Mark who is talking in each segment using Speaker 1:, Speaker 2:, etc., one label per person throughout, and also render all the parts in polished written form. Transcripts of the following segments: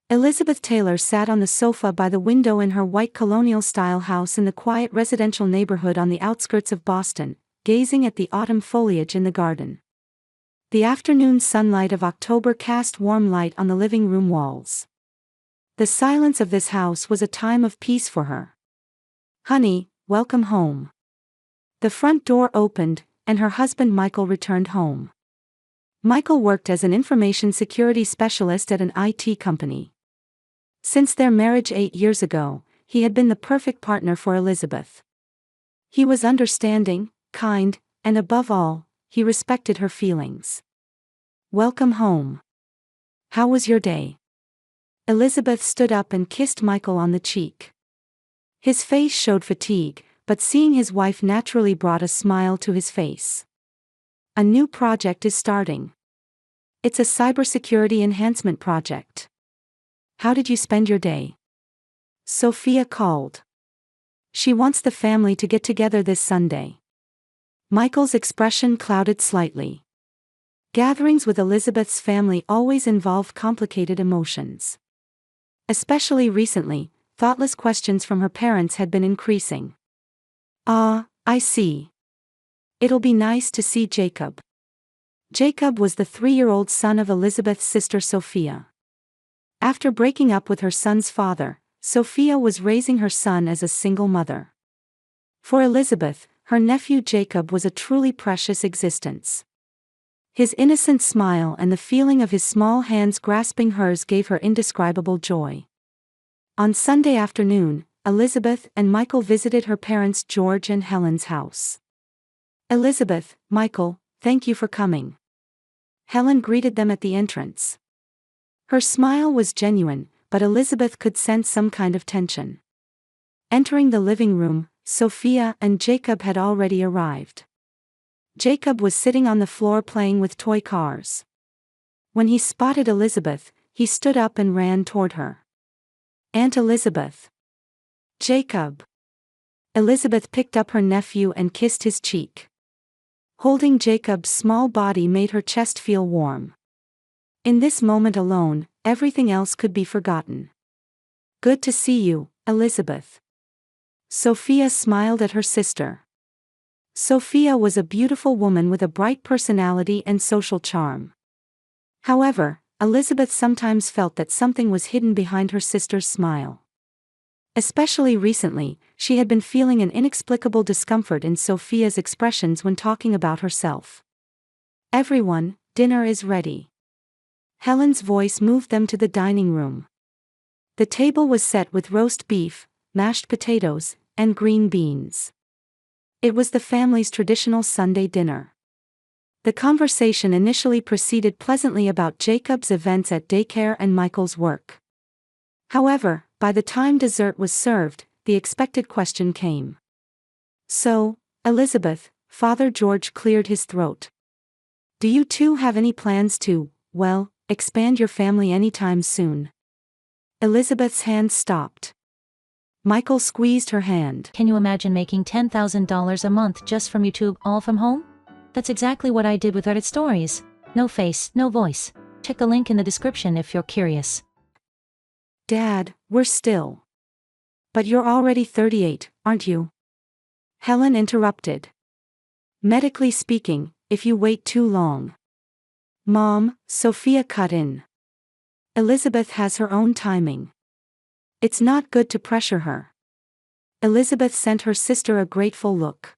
Speaker 1: Elizabeth Taylor sat on the sofa by the window in her white colonial-style house in the quiet residential neighborhood on the outskirts of Boston, gazing at the autumn foliage in the garden. The afternoon sunlight of October cast warm light on the living room walls. The silence of this house was a time of peace for her. "Honey, welcome home." The front door opened, and her husband Michael returned home. Michael worked as an information security specialist at an IT company. Since their marriage 8 years ago, he had been the perfect partner for Elizabeth. He was understanding, kind, and above all, he respected her feelings. "Welcome home. How was your day?" Elizabeth stood up and kissed Michael on the cheek. His face showed fatigue, but seeing his wife naturally brought a smile to his face. "A new project is starting. It's a cybersecurity enhancement project. How did you spend your day?" Sophia called. "She wants the family to get together this Sunday." Michael's expression clouded slightly. Gatherings with Elizabeth's family always involved complicated emotions. Especially recently, thoughtless questions from her parents had been increasing. "Ah, I see. It'll be nice to see Jacob." Jacob was the 3-year-old son of Elizabeth's sister Sophia. After breaking up with her son's father, Sophia was raising her son as a single mother. For Elizabeth, her nephew Jacob was a truly precious existence. His innocent smile and the feeling of his small hands grasping hers gave her indescribable joy. On Sunday afternoon, Elizabeth and Michael visited her parents' George and Helen's house. "Elizabeth, Michael, thank you for coming." Helen greeted them at the entrance. Her smile was genuine, but Elizabeth could sense some kind of tension. Entering the living room, Sophia and Jacob had already arrived. Jacob was sitting on the floor playing with toy cars. When he spotted Elizabeth, he stood up and ran toward her. "Aunt Elizabeth." "Jacob." Elizabeth picked up her nephew and kissed his cheek. Holding Jacob's small body made her chest feel warm. In this moment alone, everything else could be forgotten. "Good to see you, Elizabeth." Sophia smiled at her sister. Sophia was a beautiful woman with a bright personality and social charm. However, Elizabeth sometimes felt that something was hidden behind her sister's smile. Especially recently, she had been feeling an inexplicable discomfort in Sophia's expressions when talking about herself. "Everyone, dinner is ready." Helen's voice moved them to the dining room. The table was set with roast beef, mashed potatoes, and green beans. It was the family's traditional Sunday dinner. The conversation initially proceeded pleasantly about Jacob's events at daycare and Michael's work. However, by the time dessert was served, the expected question came. "So, Elizabeth," Father George cleared his throat. "Do you two have any plans to, expand your family anytime soon?" Elizabeth's hand stopped. Michael squeezed her hand.
Speaker 2: "Can you imagine making $10,000 a month just from YouTube, all from home? That's exactly what I did with Reddit Stories. No face, no voice. Check the link in the description if you're curious."
Speaker 1: "Dad, we're still." "But you're already 38, aren't you?" Helen interrupted. "Medically speaking, if you wait too long." "Mom," Sophia cut in. "Elizabeth has her own timing. It's not good to pressure her." Elizabeth sent her sister a grateful look.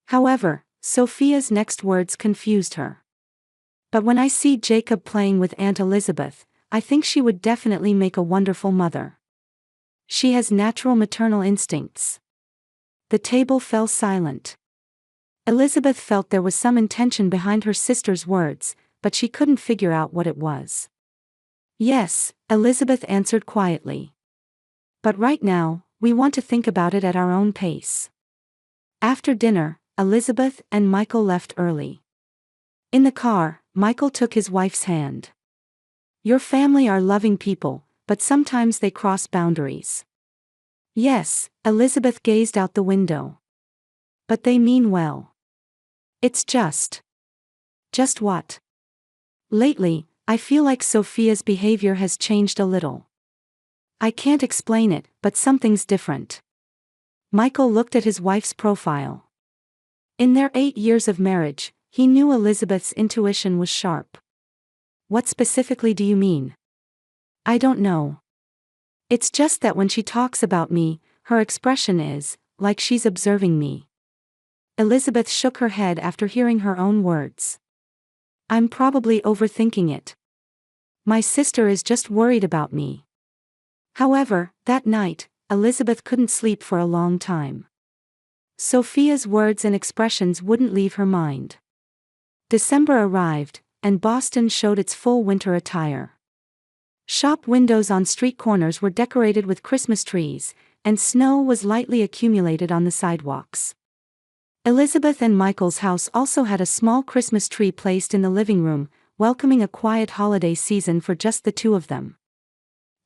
Speaker 1: However, Sophia's next words confused her. "But when I see Jacob playing with Aunt Elizabeth, I think she would definitely make a wonderful mother. She has natural maternal instincts." The table fell silent. Elizabeth felt there was some intention behind her sister's words, but she couldn't figure out what it was. "Yes," Elizabeth answered quietly. "But right now, we want to think about it at our own pace." After dinner, Elizabeth and Michael left early. In the car, Michael took his wife's hand. "Your family are loving people, but sometimes they cross boundaries." "Yes," Elizabeth gazed out the window. "But they mean well." "It's just." "Just what?" "Lately, I feel like Sophia's behavior has changed a little. I can't explain it, but something's different. Michael looked at his wife's profile. In their 8 years of marriage, he knew Elizabeth's intuition was sharp. What specifically do you mean? I don't know. It's just that when she talks about me, her expression is, like she's observing me. Elizabeth shook her head after hearing her own words. I'm probably overthinking it. My sister is just worried about me. However, that night, Elizabeth couldn't sleep for a long time. Sophia's words and expressions wouldn't leave her mind. December arrived, and Boston showed its full winter attire. Shop windows on street corners were decorated with Christmas trees, and snow was lightly accumulated on the sidewalks. Elizabeth and Michael's house also had a small Christmas tree placed in the living room, welcoming a quiet holiday season for just the two of them.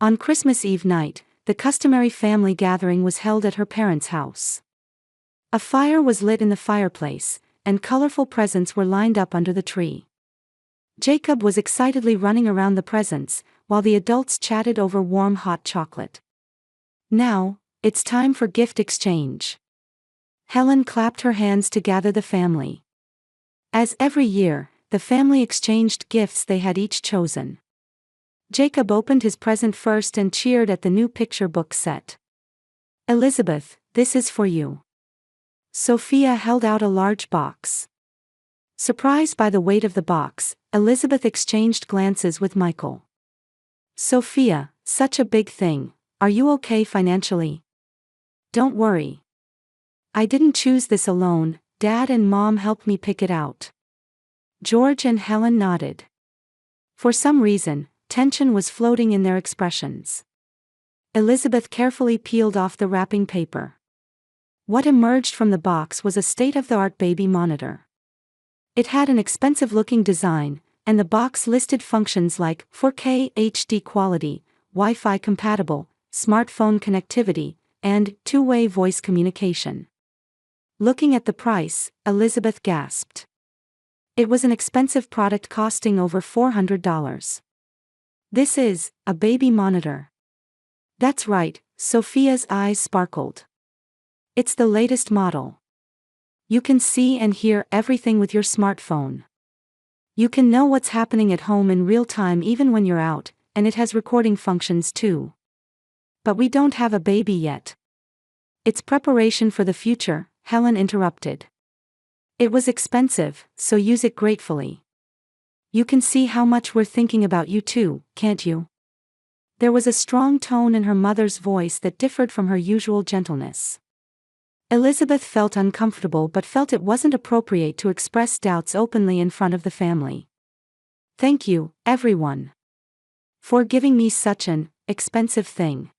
Speaker 1: On Christmas Eve night, the customary family gathering was held at her parents' house. A fire was lit in the fireplace, and colorful presents were lined up under the tree. Jacob was excitedly running around the presents, while the adults chatted over warm hot chocolate. Now, it's time for gift exchange. Helen clapped her hands to gather the family. As every year, the family exchanged gifts they had each chosen. Jacob opened his present first and cheered at the new picture book set. Elizabeth, this is for you. Sophia held out a large box. Surprised by the weight of the box, Elizabeth exchanged glances with Michael. Sophia, such a big thing, are you okay financially? Don't worry. I didn't choose this alone, Dad and Mom helped me pick it out. George and Helen nodded. For some reason, tension was floating in their expressions. Elizabeth carefully peeled off the wrapping paper. What emerged from the box was a state-of-the-art baby monitor. It had an expensive-looking design, and the box listed functions like 4K HD quality, Wi-Fi compatible, smartphone connectivity, and two-way voice communication. Looking at the price, Elizabeth gasped. It was an expensive product costing over $400. This is a baby monitor. That's right, Sophia's eyes sparkled. It's the latest model. You can see and hear everything with your smartphone. You can know what's happening at home in real time even when you're out, and it has recording functions too. But we don't have a baby yet. It's preparation for the future, Helen interrupted. It was expensive, so use it gratefully. You can see how much we're thinking about you too, can't you? There was a strong tone in her mother's voice that differed from her usual gentleness. Elizabeth felt uncomfortable but felt it wasn't appropriate to express doubts openly in front of the family. Thank you, everyone, for giving me such an expensive thing.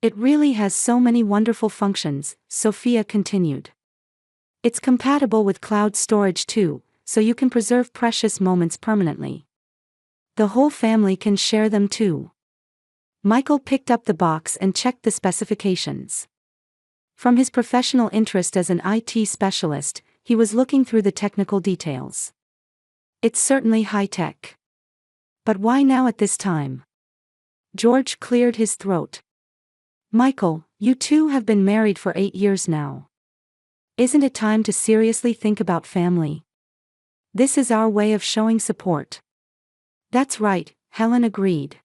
Speaker 1: It really has so many wonderful functions, Sophia continued. It's compatible with cloud storage too, so you can preserve precious moments permanently. The whole family can share them too. Michael picked up the box and checked the specifications. From his professional interest as an IT specialist, he was looking through the technical details. It's certainly high-tech. But why now at this time? George cleared his throat. Michael, you two have been married for 8 years now. Isn't it time to seriously think about family? This is our way of showing support. That's right, Helen agreed.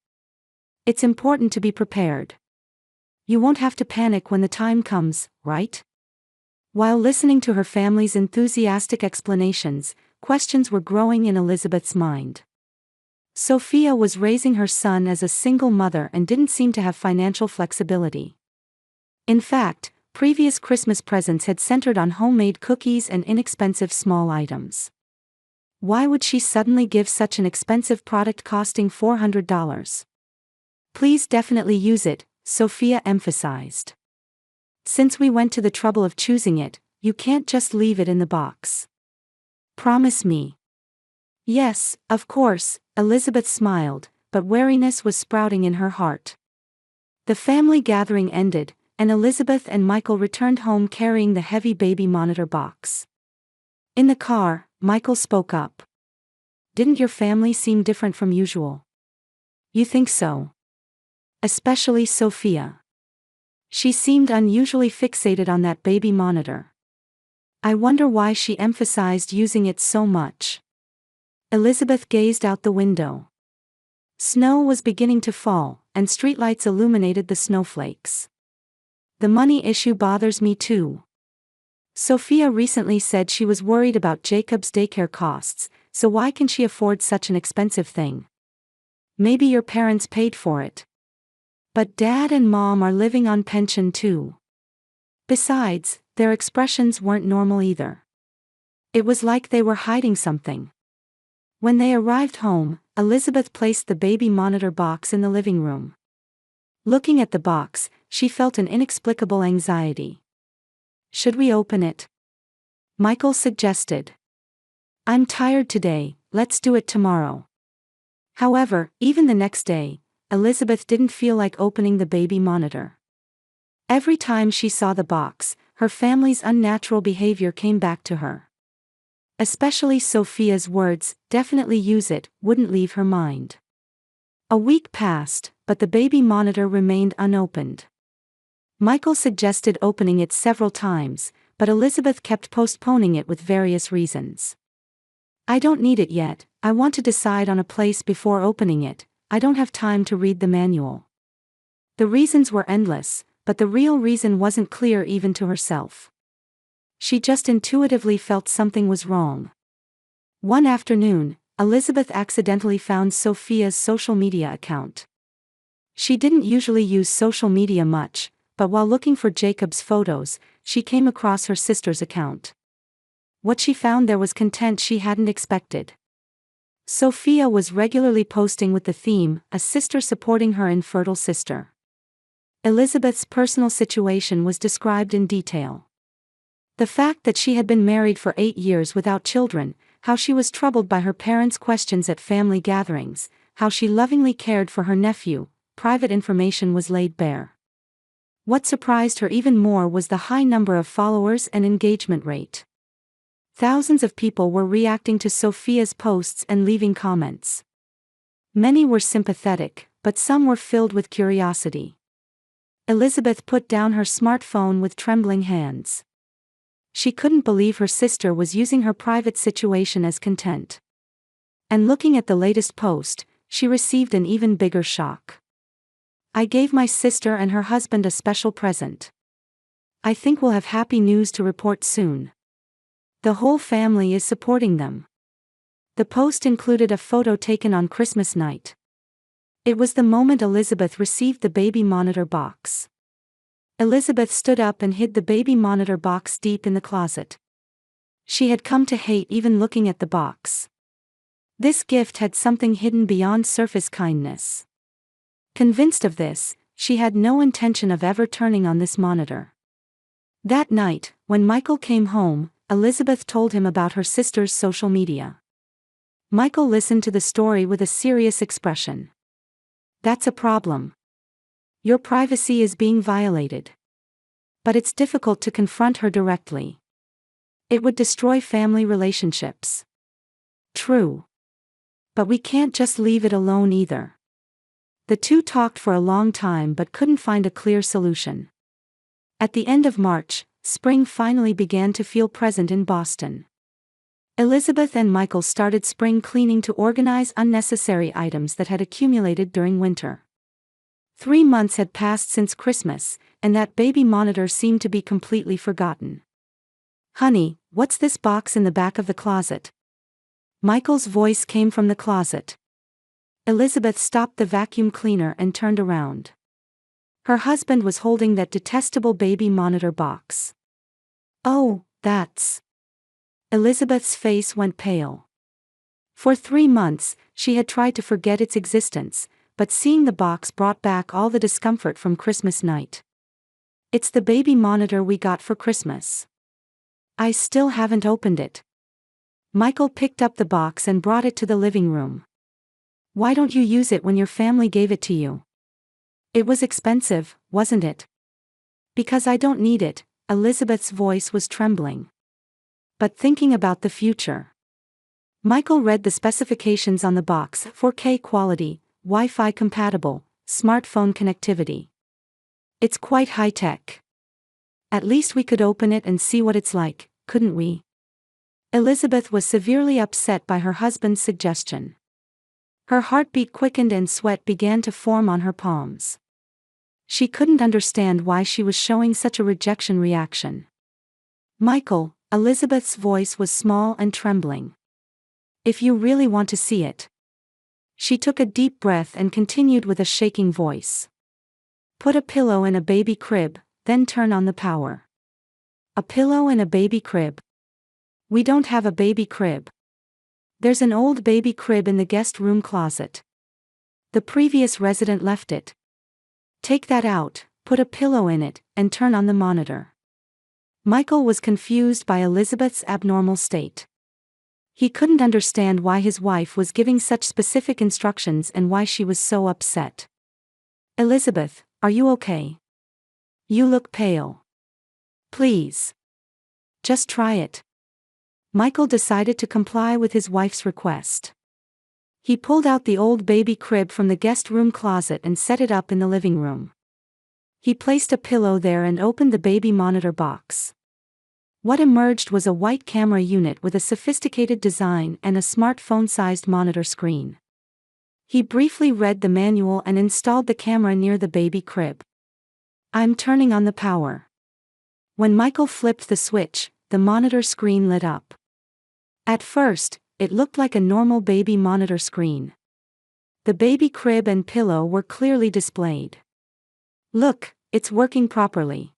Speaker 1: It's important to be prepared. You won't have to panic when the time comes, right? While listening to her family's enthusiastic explanations, questions were growing in Elizabeth's mind. Sophia was raising her son as a single mother and didn't seem to have financial flexibility. In fact, previous Christmas presents had centered on homemade cookies and inexpensive small items. Why would she suddenly give such an expensive product costing $400? Please definitely use it, Sophia emphasized. Since we went to the trouble of choosing it, you can't just leave it in the box. Promise me. Yes, of course, Elizabeth smiled, but wariness was sprouting in her heart. The family gathering ended, and Elizabeth and Michael returned home carrying the heavy baby monitor box. In the car, Michael spoke up. didn't your family seem different from usual? You think so? Especially Sophia. She seemed unusually fixated on that baby monitor. I wonder why she emphasized using it so much. Elizabeth gazed out the window. Snow was beginning to fall, and streetlights illuminated the snowflakes. The money issue bothers me too. Sophia recently said she was worried about Jacob's daycare costs, so why can she afford such an expensive thing? Maybe your parents paid for it. But Dad and Mom are living on pension too. Besides, their expressions weren't normal either. It was like they were hiding something. When they arrived home, Elizabeth placed the baby monitor box in the living room. Looking at the box, she felt an inexplicable anxiety. Should we open it? Michael suggested. I'm tired today, let's do it tomorrow. However, even the next day, Elizabeth didn't feel like opening the baby monitor. Every time she saw the box, her family's unnatural behavior came back to her. Especially Sophia's words, "Definitely use it," wouldn't leave her mind. A week passed, but the baby monitor remained unopened. Michael suggested opening it several times, but Elizabeth kept postponing it with various reasons. I don't need it yet, I want to decide on a place before opening it, I don't have time to read the manual. The reasons were endless, but the real reason wasn't clear even to herself. She just intuitively felt something was wrong. One afternoon, Elizabeth accidentally found Sophia's social media account. She didn't usually use social media much, but while looking for Jacob's photos, she came across her sister's account. What she found there was content she hadn't expected. Sophia was regularly posting with the theme, "A sister supporting her infertile sister." Elizabeth's personal situation was described in detail. The fact that she had been married for 8 years without children, how she was troubled by her parents' questions at family gatherings, how she lovingly cared for her nephew, private information was laid bare. What surprised her even more was the high number of followers and engagement rate. Thousands of people were reacting to Sophia's posts and leaving comments. Many were sympathetic, but some were filled with curiosity. Elizabeth put down her smartphone with trembling hands. She couldn't believe her sister was using her private situation as content. And looking at the latest post, she received an even bigger shock. "I gave my sister and her husband a special present. I think we'll have happy news to report soon. The whole family is supporting them." The post included a photo taken on Christmas night. It was the moment Elizabeth received the baby monitor box. Elizabeth stood up and hid the baby monitor box deep in the closet. She had come to hate even looking at the box. This gift had something hidden beyond surface kindness. Convinced of this, she had no intention of ever turning on this monitor. That night, when Michael came home, Elizabeth told him about her sister's social media. Michael listened to the story with a serious expression. "That's a problem. Your privacy is being violated. But it's difficult to confront her directly. It would destroy family relationships." True. But we can't just leave it alone either. The two talked for a long time but couldn't find a clear solution. At the end of March, spring finally began to feel present in Boston. Elizabeth and Michael started spring cleaning to organize unnecessary items that had accumulated during winter. 3 months had passed since Christmas, and that baby monitor seemed to be completely forgotten. "Honey, what's this box in the back of the closet?" Michael's voice came from the closet. Elizabeth stopped the vacuum cleaner and turned around. Her husband was holding that detestable baby monitor box. "Oh, that's..." Elizabeth's face went pale. For 3 months, she had tried to forget its existence, but seeing the box brought back all the discomfort from Christmas night. "It's the baby monitor we got for Christmas. I still haven't opened it." Michael picked up the box and brought it to the living room. "Why don't you use it when your family gave it to you?" "It was expensive, wasn't it?" "Because I don't need it," Elizabeth's voice was trembling. "But thinking about the future. Michael read the specifications on the box: 4K quality, Wi-Fi compatible, smartphone connectivity. It's quite high-tech. At least we could open it and see what it's like, couldn't we? Elizabeth was severely upset by her husband's suggestion. Her heartbeat quickened and sweat began to form on her palms. She couldn't understand why she was showing such a rejection reaction. Michael, Elizabeth's voice was small and trembling. If you really want to see it. She took a deep breath and continued with a shaking voice. Put a pillow in a baby crib, then turn on the power. A pillow in a baby crib? We don't have a baby crib. There's an old baby crib in the guest room closet. The previous resident left it. Take that out, put a pillow in it, and turn on the monitor. Michael was confused by Elizabeth's abnormal state. He couldn't understand why his wife was giving such specific instructions and why she was so upset. Elizabeth, are you okay? You look pale. Please. Just try it. Michael decided to comply with his wife's request. He pulled out the old baby crib from the guest room closet and set it up in the living room. He placed a pillow there and opened the baby monitor box. What emerged was a white camera unit with a sophisticated design and a smartphone-sized monitor screen. He briefly read the manual and installed the camera near the baby crib. I'm turning on the power. When Michael flipped the switch, the monitor screen lit up. At first, it looked like a normal baby monitor screen. The baby crib and pillow were clearly displayed. Look, it's working properly.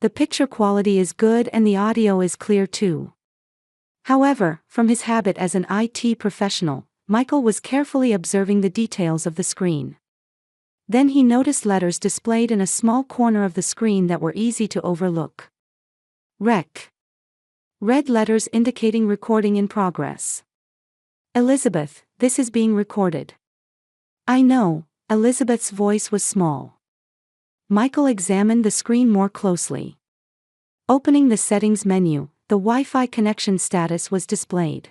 Speaker 1: The picture quality is good and the audio is clear too. However, from his habit as an IT professional, Michael was carefully observing the details of the screen. Then he noticed letters displayed in a small corner of the screen that were easy to overlook. Rec. Red letters indicating recording in progress. Elizabeth, this is being recorded. I know, Elizabeth's voice was small. Michael examined the screen more closely. Opening the settings menu, the Wi-Fi connection status was displayed.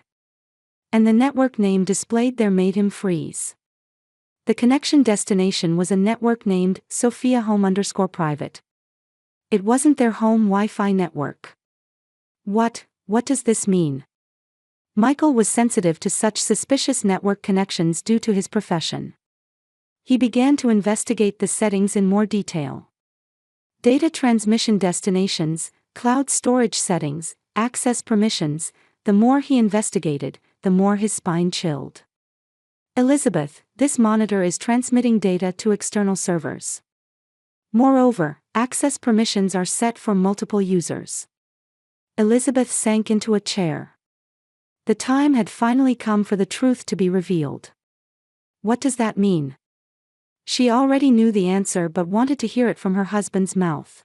Speaker 1: And the network name displayed there made him freeze. The connection destination was a network named Sophia Home_Private. It wasn't their home Wi-Fi network. What does this mean? Michael was sensitive to such suspicious network connections due to his profession. He began to investigate the settings in more detail. Data transmission destinations, cloud storage settings, access permissions. The more he investigated, the more his spine chilled. Elizabeth, this monitor is transmitting data to external servers. Moreover, access permissions are set for multiple users. Elizabeth sank into a chair. The time had finally come for the truth to be revealed. What does that mean? She already knew the answer but wanted to hear it from her husband's mouth.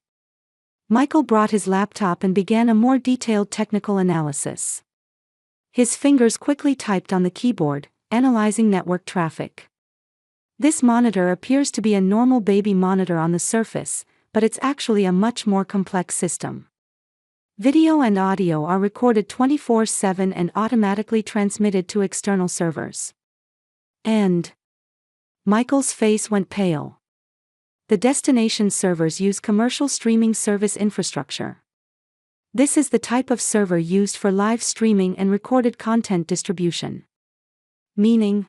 Speaker 1: Michael brought his laptop and began a more detailed technical analysis. His fingers quickly typed on the keyboard, analyzing network traffic. This monitor appears to be a normal baby monitor on the surface, but it's actually a much more complex system. Video and audio are recorded 24/7 and automatically transmitted to external servers. And Michael's face went pale. The destination servers use commercial streaming service infrastructure. This is the type of server used for live streaming and recorded content distribution. Meaning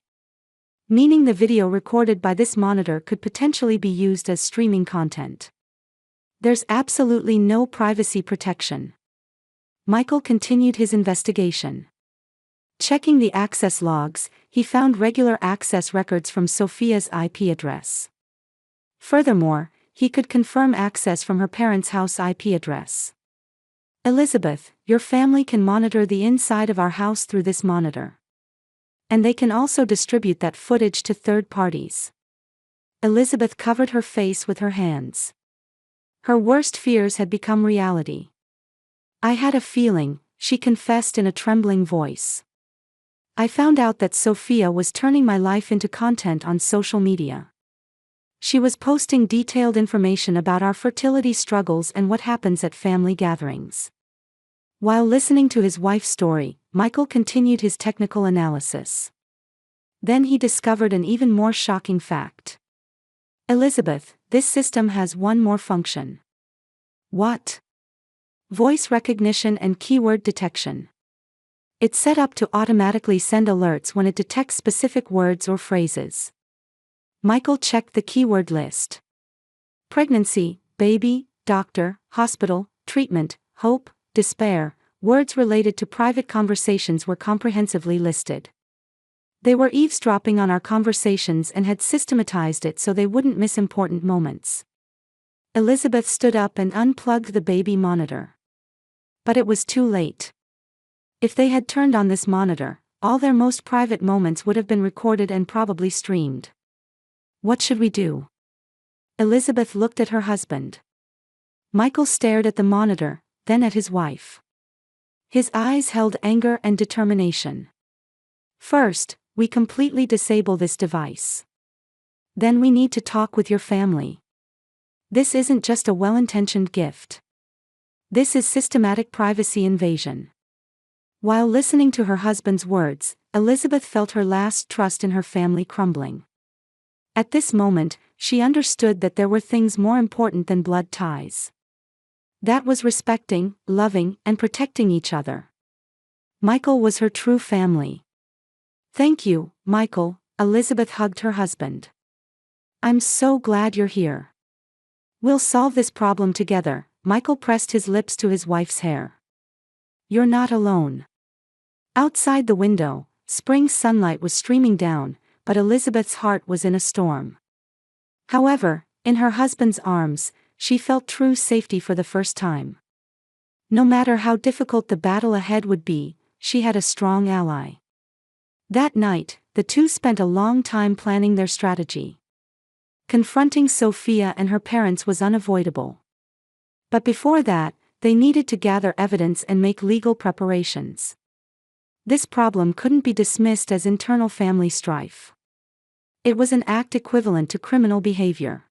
Speaker 1: the video recorded by this monitor could potentially be used as streaming content. There's absolutely no privacy protection. Michael continued his investigation. Checking the access logs, he found regular access records from Sophia's IP address. Furthermore, he could confirm access from her parents' house IP address. Elizabeth, your family can monitor the inside of our house through this monitor. And they can also distribute that footage to third parties. Elizabeth covered her face with her hands. Her worst fears had become reality. I had a feeling, she confessed in a trembling voice. I found out that Sophia was turning my life into content on social media. She was posting detailed information about our fertility struggles and what happens at family gatherings. While listening to his wife's story, Michael continued his technical analysis. Then he discovered an even more shocking fact. Elizabeth, this system has one more function. What? Voice recognition and keyword detection. It's set up to automatically send alerts when it detects specific words or phrases. Michael checked the keyword list. Pregnancy, baby, doctor, hospital, treatment, hope, despair, words related to private conversations were comprehensively listed. They were eavesdropping on our conversations and had systematized it so they wouldn't miss important moments. Elizabeth stood up and unplugged the baby monitor. But it was too late. If they had turned on this monitor, all their most private moments would have been recorded and probably streamed. What should we do? Elizabeth looked at her husband. Michael stared at the monitor, then at his wife. His eyes held anger and determination. First, we completely disable this device. Then we need to talk with your family. This isn't just a well-intentioned gift. This is systematic privacy invasion. While listening to her husband's words, Elizabeth felt her last trust in her family crumbling. At this moment, she understood that there were things more important than blood ties. That was respecting, loving, and protecting each other. Michael was her true family. Thank you, Michael, Elizabeth hugged her husband. I'm so glad you're here. We'll solve this problem together, Michael pressed his lips to his wife's hair. You're not alone. Outside the window, spring sunlight was streaming down, but Elizabeth's heart was in a storm. However, in her husband's arms, she felt true safety for the first time. No matter how difficult the battle ahead would be, she had a strong ally. That night, the two spent a long time planning their strategy. Confronting Sophia and her parents was unavoidable. But before that, they needed to gather evidence and make legal preparations. This problem couldn't be dismissed as internal family strife. It was an act equivalent to criminal behavior.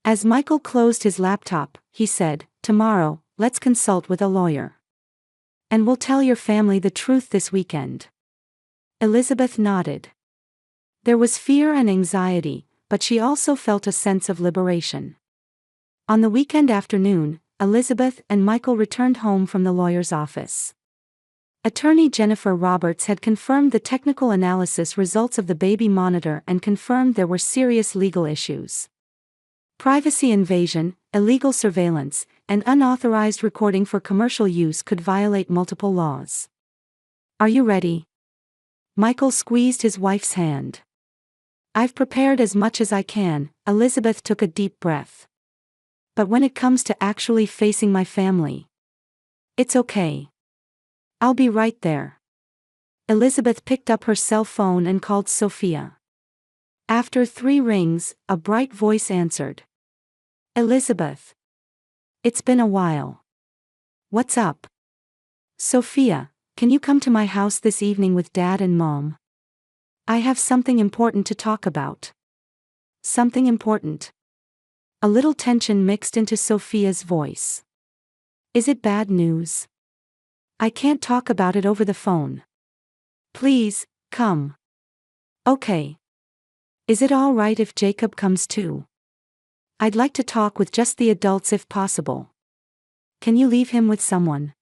Speaker 1: As Michael closed his laptop, he said, "Tomorrow, let's consult with a lawyer. And we'll tell your family the truth this weekend." Elizabeth nodded. There was fear and anxiety, but she also felt a sense of liberation. On the weekend afternoon, Elizabeth and Michael returned home from the lawyer's office. Attorney Jennifer Roberts had confirmed the technical analysis results of the baby monitor and confirmed there were serious legal issues. Privacy invasion, illegal surveillance, and unauthorized recording for commercial use could violate multiple laws. Are you ready? Michael squeezed his wife's hand. I've prepared as much as I can, Elizabeth took a deep breath. But when it comes to actually facing my family, it's okay. I'll be right there. Elizabeth picked up her cell phone and called Sophia. After 3 rings, a bright voice answered. Elizabeth. It's been a while. What's up? Sophia, can you come to my house this evening with Dad and Mom? I have something important to talk about. Something important. A little tension mixed into Sophia's voice. Is it bad news? I can't talk about it over the phone. Please, come. Okay. Is it all right if Jacob comes too? I'd like to talk with just the adults if possible. Can you leave him with someone?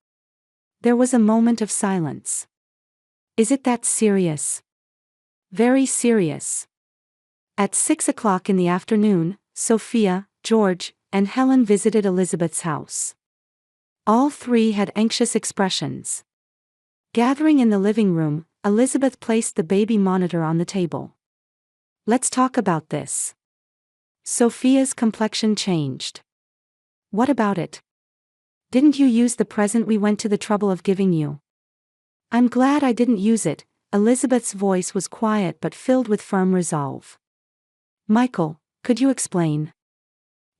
Speaker 1: There was a moment of silence. Is it that serious? Very serious. At 6 o'clock in the afternoon, Sophia, George, and Helen visited Elizabeth's house. All 3 had anxious expressions. Gathering in the living room, Elizabeth placed the baby monitor on the table. Let's talk about this. Sophia's complexion changed. What about it? Didn't you use the present we went to the trouble of giving you? I'm glad I didn't use it, Elizabeth's voice was quiet but filled with firm resolve. Michael, could you explain?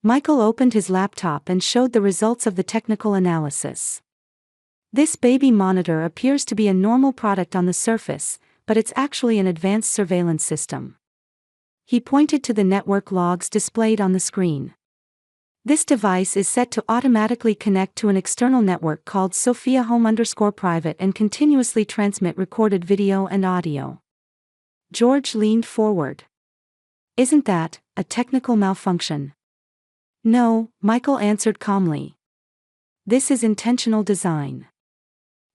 Speaker 1: Michael opened his laptop and showed the results of the technical analysis. This baby monitor appears to be a normal product on the surface, but it's actually an advanced surveillance system. He pointed to the network logs displayed on the screen. This device is set to automatically connect to an external network called Sophia Home_Private and continuously transmit recorded video and audio. George leaned forward. Isn't that a technical malfunction? No, Michael answered calmly. This is intentional design.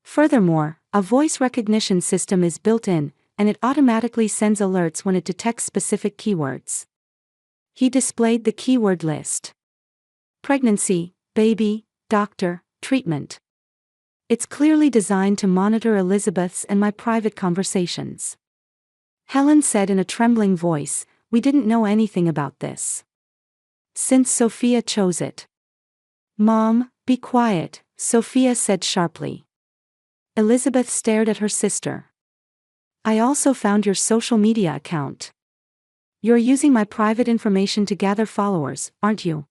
Speaker 1: Furthermore, a voice recognition system is built in, and it automatically sends alerts when it detects specific keywords. He displayed the keyword list. Pregnancy, baby, doctor, treatment. It's clearly designed to monitor Elizabeth's and my private conversations. Helen said in a trembling voice, we didn't know anything about this. Since Sophia chose it. Mom, be quiet, Sophia said sharply. Elizabeth stared at her sister. I also found your social media account. You're using my private information to gather followers, aren't you?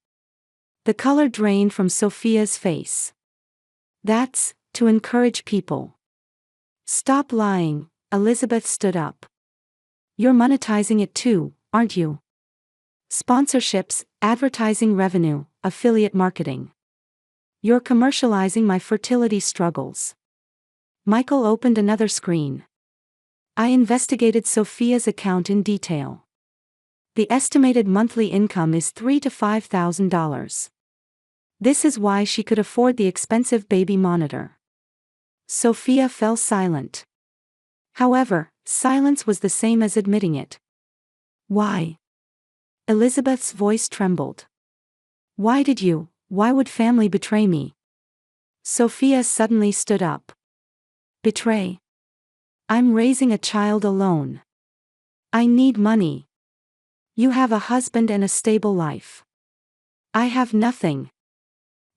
Speaker 1: The color drained from Sophia's face. That's to encourage people. Stop lying, Elizabeth stood up. You're monetizing it too, aren't you? Sponsorships, advertising revenue, affiliate marketing. You're commercializing my fertility struggles. Michael opened another screen. I investigated Sophia's account in detail. The estimated monthly income is $3,000 to $5,000. This is why she could afford the expensive baby monitor. Sophia fell silent. However, silence was the same as admitting it. Why? Elizabeth's voice trembled. Why would family betray me? Sophia suddenly stood up. Betray? I'm raising a child alone. I need money. You have a husband and a stable life. I have nothing.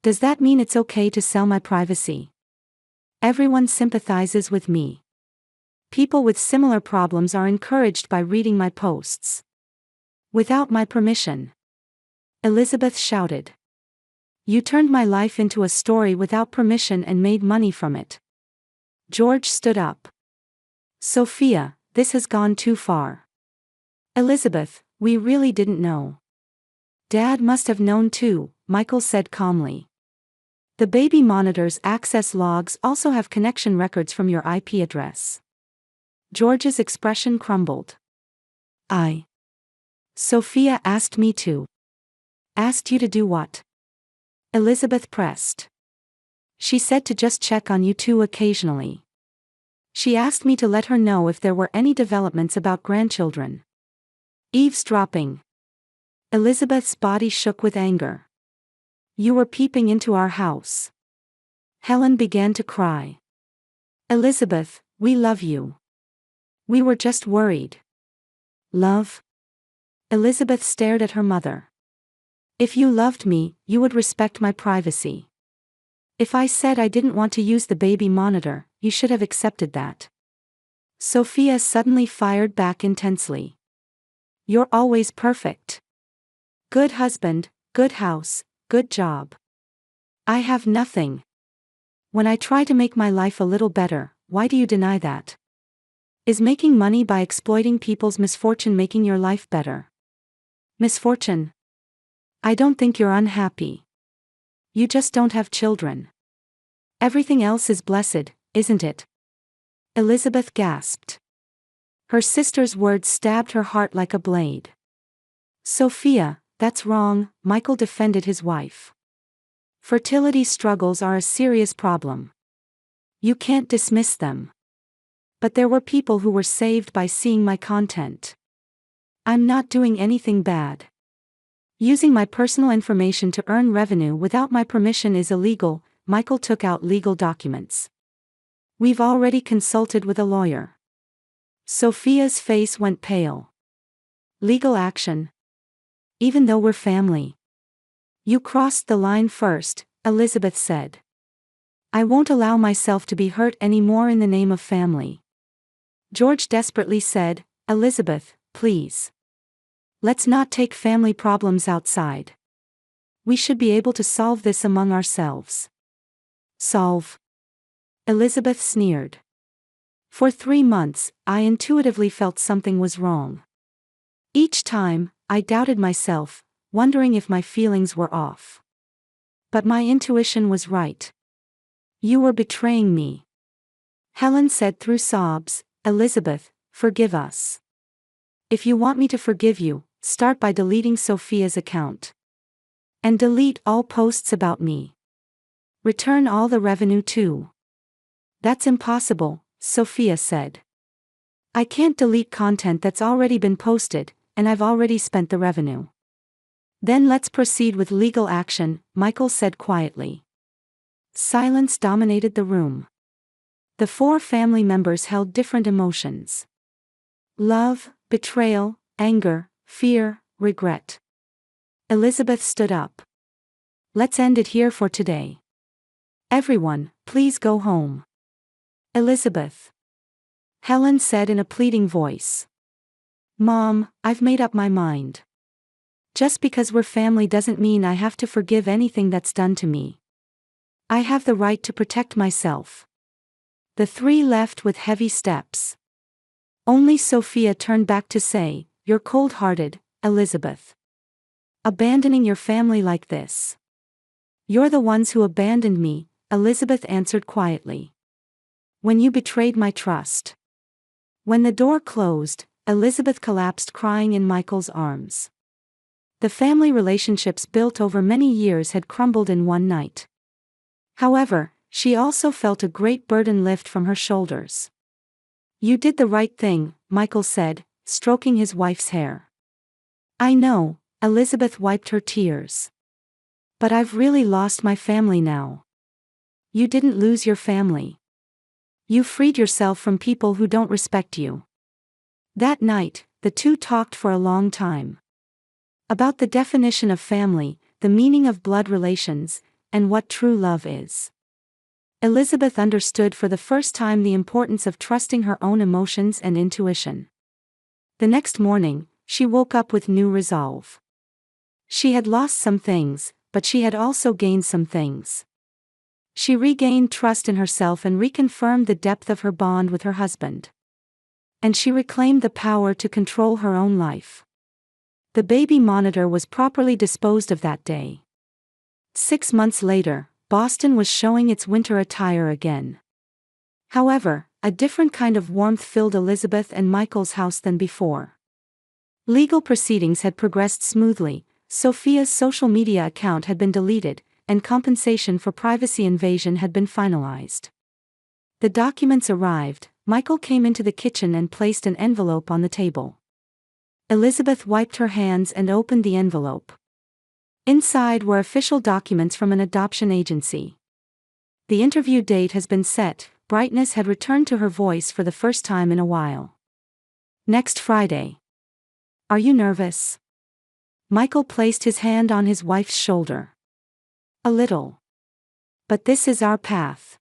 Speaker 1: Does that mean it's okay to sell my privacy? Everyone sympathizes with me. People with similar problems are encouraged by reading my posts. Without my permission. Elizabeth shouted. You turned my life into a story without permission and made money from it. George stood up. Sophia, this has gone too far. Elizabeth, we really didn't know. Dad must have known too, Michael said calmly. The baby monitor's access logs also have connection records from your IP address. George's expression crumbled. Sophia asked me to. Asked you to do what? Elizabeth pressed. She said to just check on you two occasionally. She asked me to let her know if there were any developments about grandchildren. Eavesdropping. Elizabeth's body shook with anger. You were peeping into our house. Helen began to cry. Elizabeth, we love you. We were just worried. Love? Elizabeth stared at her mother. If you loved me, you would respect my privacy. If I said I didn't want to use the baby monitor, you should have accepted that. Sophia suddenly fired back intensely. You're always perfect. Good husband, good house, good job. I have nothing. When I try to make my life a little better, why do you deny that? Is making money by exploiting people's misfortune making your life better? Misfortune? I don't think you're unhappy. You just don't have children. Everything else is blessed, isn't it? Elizabeth gasped. Her sister's words stabbed her heart like a blade. Sophia, that's wrong, Michael defended his wife. Fertility struggles are a serious problem. You can't dismiss them. But there were people who were saved by seeing my content. I'm not doing anything bad. Using my personal information to earn revenue without my permission is illegal. Michael took out legal documents. We've already consulted with a lawyer. Sophia's face went pale. Legal action? Even though we're family. You crossed the line first, Elizabeth said. I won't allow myself to be hurt anymore in the name of family. George desperately said, Elizabeth, please. Let's not take family problems outside. We should be able to solve this among ourselves. Solve? Elizabeth sneered. For 3 months, I intuitively felt something was wrong. Each time, I doubted myself, wondering if my feelings were off. But my intuition was right. You were betraying me. Helen said through sobs, Elizabeth, forgive us. If you want me to forgive you, start by deleting Sophia's account. And delete all posts about me. Return all the revenue too. That's impossible, Sophia said. I can't delete content that's already been posted, and I've already spent the revenue. Then let's proceed with legal action, Michael said quietly. Silence dominated the room. The four family members held different emotions. Love, betrayal, anger, fear, regret. Elizabeth stood up. Let's end it here for today. Everyone, please go home. Elizabeth. Helen said in a pleading voice. Mom, I've made up my mind. Just because we're family doesn't mean I have to forgive anything that's done to me. I have the right to protect myself. The three left with heavy steps. Only Sophia turned back to say, You're cold-hearted, Elizabeth. Abandoning your family like this. You're the ones who abandoned me, Elizabeth answered quietly. When you betrayed my trust. When the door closed, Elizabeth collapsed crying in Michael's arms. The family relationships built over many years had crumbled in one night. However, she also felt a great burden lift from her shoulders. You did the right thing, Michael said, stroking his wife's hair. I know, Elizabeth wiped her tears. But I've really lost my family now. You didn't lose your family. You freed yourself from people who don't respect you. That night, the two talked for a long time. About the definition of family, the meaning of blood relations, and what true love is. Elizabeth understood for the first time the importance of trusting her own emotions and intuition. The next morning, she woke up with new resolve. She had lost some things, but she had also gained some things. She regained trust in herself and reconfirmed the depth of her bond with her husband. And she reclaimed the power to control her own life. The baby monitor was properly disposed of that day. 6 months later, Boston was showing its winter attire again. However, a different kind of warmth filled Elizabeth and Michael's house than before. Legal proceedings had progressed smoothly, Sophia's social media account had been deleted, and compensation for privacy invasion had been finalized. The documents arrived, Michael came into the kitchen and placed an envelope on the table. Elizabeth wiped her hands and opened the envelope. Inside were official documents from an adoption agency. The interview date has been set, brightness had returned to her voice for the first time in a while. Next Friday. Are you nervous? Michael placed his hand on his wife's shoulder. A little. But this is our path.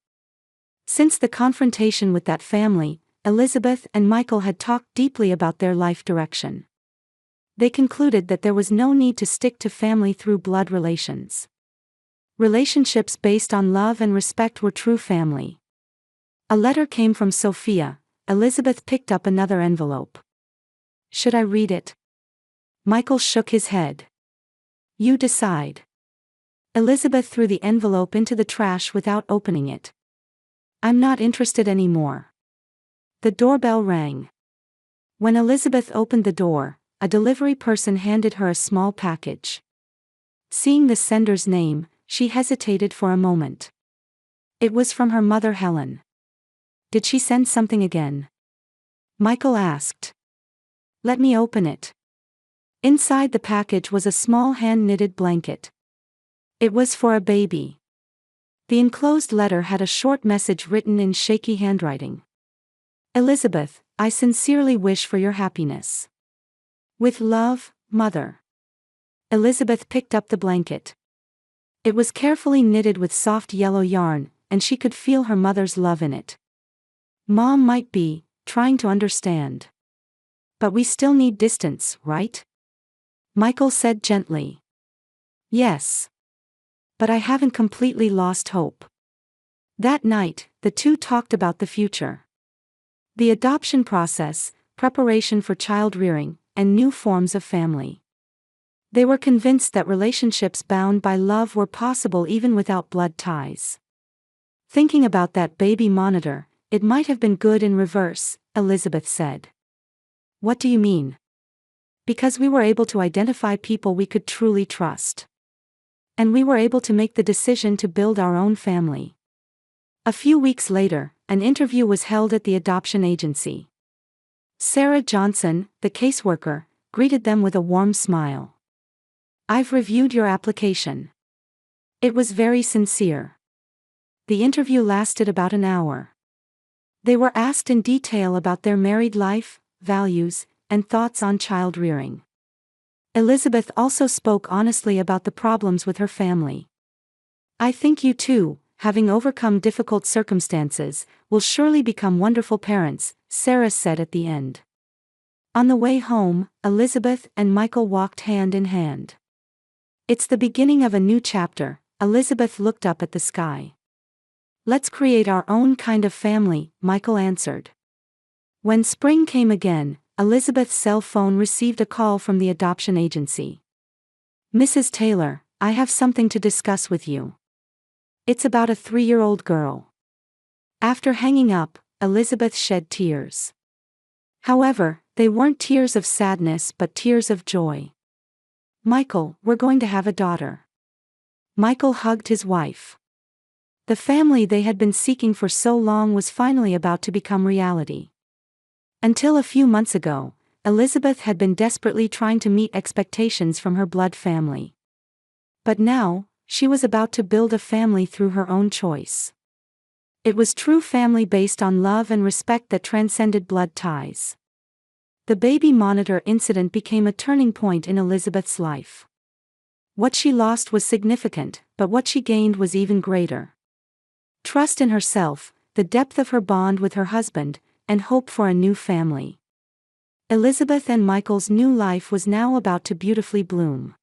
Speaker 1: Since the confrontation with that family, Elizabeth and Michael had talked deeply about their life direction. They concluded that there was no need to stick to family through blood relations. Relationships based on love and respect were true family. A letter came from Sophia. Elizabeth picked up another envelope. Should I read it? Michael shook his head. You decide. Elizabeth threw the envelope into the trash without opening it. I'm not interested anymore. The doorbell rang. When Elizabeth opened the door, a delivery person handed her a small package. Seeing the sender's name, she hesitated for a moment. It was from her mother Helen. Did she send something again? Michael asked. Let me open it. Inside the package was a small hand-knitted blanket. It was for a baby. The enclosed letter had a short message written in shaky handwriting. Elizabeth, I sincerely wish for your happiness. With love, Mother. Elizabeth picked up the blanket. It was carefully knitted with soft yellow yarn, and she could feel her mother's love in it. Mom might be trying to understand. But we still need distance, right? Michael said gently. Yes. But I haven't completely lost hope. That night, the two talked about the future. The adoption process, preparation for child rearing, and new forms of family. They were convinced that relationships bound by love were possible even without blood ties. Thinking about that baby monitor, it might have been good in reverse, Elizabeth said. What do you mean? Because we were able to identify people we could truly trust. And we were able to make the decision to build our own family. A few weeks later, an interview was held at the adoption agency. Sarah Johnson, the caseworker, greeted them with a warm smile. I've reviewed your application. It was very sincere. The interview lasted about an hour. They were asked in detail about their married life, values, and thoughts on child rearing. Elizabeth also spoke honestly about the problems with her family. I think you too, having overcome difficult circumstances, will surely become wonderful parents, Sarah said at the end. On the way home, Elizabeth and Michael walked hand in hand. It's the beginning of a new chapter, Elizabeth looked up at the sky. Let's create our own kind of family, Michael answered. When spring came again, Elizabeth's cell phone received a call from the adoption agency. Mrs. Taylor, I have something to discuss with you. It's about a 3-year-old girl. After hanging up, Elizabeth shed tears. However, they weren't tears of sadness but tears of joy. Michael, we're going to have a daughter. Michael hugged his wife. The family they had been seeking for so long was finally about to become reality. Until a few months ago, Elizabeth had been desperately trying to meet expectations from her blood family. But now, she was about to build a family through her own choice. It was true family based on love and respect that transcended blood ties. The baby monitor incident became a turning point in Elizabeth's life. What she lost was significant, but what she gained was even greater. Trust in herself, the depth of her bond with her husband, and hope for a new family. Elizabeth and Michael's new life was now about to beautifully bloom.